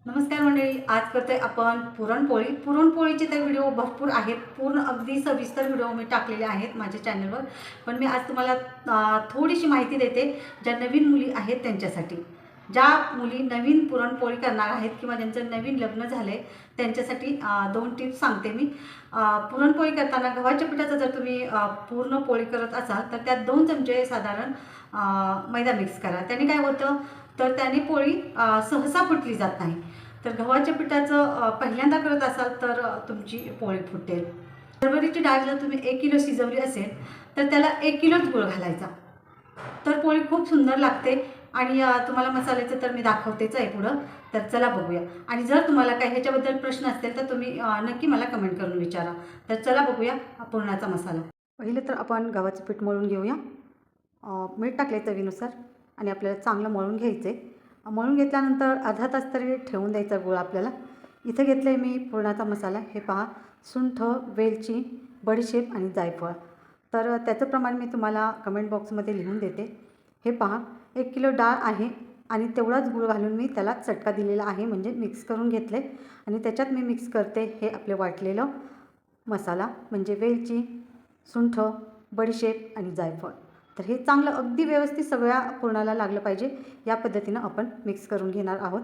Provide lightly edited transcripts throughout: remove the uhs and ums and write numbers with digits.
नमस्कार मंडळी, आज करतोय आपण पुरणपोळी. पुरणपोळीचे तर व्हिडिओ भरपूर आहेत, पूर्ण अगदी सविस्तर व्हिडिओ मी टाकलेले आहेत माझ्या चॅनलवर. पण मी आज तुम्हाला थोडीशी माहिती देते ज्या नवीन मुली आहेत त्यांच्यासाठी. ज्या मुली नवीन पुरणपोळी करणार आहेत किंवा ज्यांचं नवीन लग्न झाले त्यांच्यासाठी 2 टिप्स सांगते मी. पुरणपोळी करताना गव्हाच्या पिठाचा जर तुम्ही पूर्ण पोळी करत असाल तर त्यात 2 चमचे साधारण मैदा मिक्स करा. त्याने काय होतं तर त्याने पोळी सहसा फुटली जात नाही. तर गव्हाच्या पिठाचं पहिल्यांदा करत असाल तर तुमची पोळी फुटेल. हरभऱ्याची डाळ जर तुम्ही 1 किलो शिजवली असेल तर त्याला 1 किलोच गूळ घालायचा, तर पोळी खूप सुंदर लागते. आणि तुम्हाला मसाल्याचं तर मी दाखवतेच आहे पुढं, तर चला बघूया. आणि जर तुम्हाला काही ह्याच्याबद्दल प्रश्न असतील तर तुम्ही नक्की मला कमेंट करून विचारा. तर चला बघूया पुरणाचा मसाला. पहिले तर आपण गव्हाचं पीठ मळून घेऊया. मीठ टाकले चवीनुसार आणि आपल्याला चांगलं मळून घ्यायचं आहे. मळून घेतल्यानंतर अर्धा तास तरी ठेवून द्यायचा गूळ आपल्याला. इथं घेतलं आहे मी पुरणाचा मसाला. हे पहा, सुंठ, वेलची, बडीशेप आणि जायफळ. तर त्याचं प्रमाण मी तुम्हाला कमेंट बॉक्समध्ये लिहून देते. हे पहा, 1 किलो डाळ आहे आणि तेवढाच गूळ घालून मी त्याला चटका दिलेला आहे, म्हणजे मिक्स करून घेतले. आणि त्याच्यात मी मिक्स करते हे आपले वाटलेलं मसाला, म्हणजे वेलची, सुंठ, बडीशेप आणि जायफळ. तर हे चांगलं अगदी व्यवस्थित सगळ्या पुरणाला लागलं पाहिजे, या पद्धतीनं आपण मिक्स करून घेणार आहोत.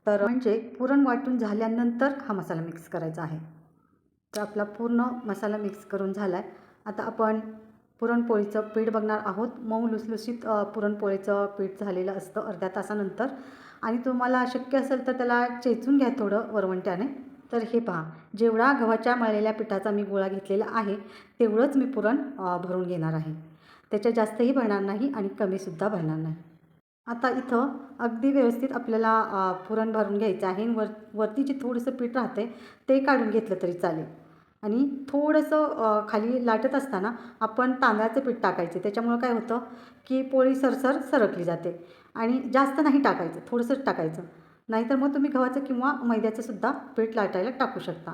तर म्हणजे पुरण वाटून झाल्यानंतर हा मसाला मिक्स करायचा आहे. तर आपला पूर्ण मसाला मिक्स करून झाला आहे. आता आपण पुरणपोळीचं पीठ बघणार आहोत. मऊ लुसलुशीत पुरणपोळीचं पीठ झालेलं असतं अर्ध्या तासानंतर. आणि तुम्हाला शक्य असेल तर त्याला चेचून घ्या थोडं वरवंट्याने. तर हे पहा, जेवढा गव्हाच्या मळलेल्या पिठाचा मी गोळा घेतलेला आहे तेवढंच मी पुरण भरून घेणार आहे. त्याच्या जास्तही भरणार नाही आणि कमीसुद्धा भरणार नाही. आता इथं अगदी व्यवस्थित आपल्याला पुरण भरून घ्यायचं आहे. वरती जे थोडंसं पीठ राहते ते काढून घेतलं तरी चालेल. आणि थोडंसं खाली लाटत असताना आपण तांदळाचं पीठ टाकायचे. त्याच्यामुळं काय होतं की पोळी सरसर सरकली जाते. आणि जास्त नाही टाकायचं, थोडंसंच टाकायचं. नाहीतर मग तुम्ही गव्हाचं किंवा मैद्याचंसुद्धा पीठ लाटायला टाकू शकता.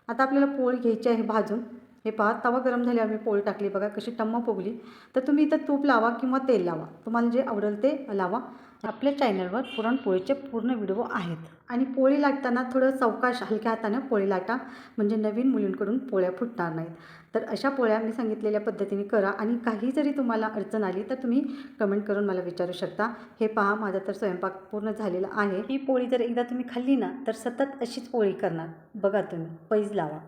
आता आपल्याला पोळी घ्यायची आहे भाजून. हे पहा, तवा गरम झाल्यावर मी पोळी टाकली, बघा कशी टम्म फुगली. तर तुम्ही इथं तूप लावा किंवा तेल लावा, तुम्हाला जे आवडेल ते लावा. आपल्या चॅनलवर पुरणपोळीचे पूर्ण व्हिडिओ आहेत. आणि पोळी लाटताना थोडं सावकाश हलक्या हातानं पोळी लाटा, म्हणजे नवीन मुलींकडून पोळ्या फुटणार नाहीत. तर अशा पोळ्या मी सांगितलेल्या पद्धतीने करा. आणि काही जरी तुम्हाला अडचण आली तर तुम्ही कमेंट करून मला विचारू शकता. हे पहा, माझा तर स्वयंपाक पूर्ण झालेला आहे. ही पोळी जर एकदा तुम्ही खाल्ली ना तर सतत अशीच पोळी करणार. बघा तुम्ही, पैज लावा.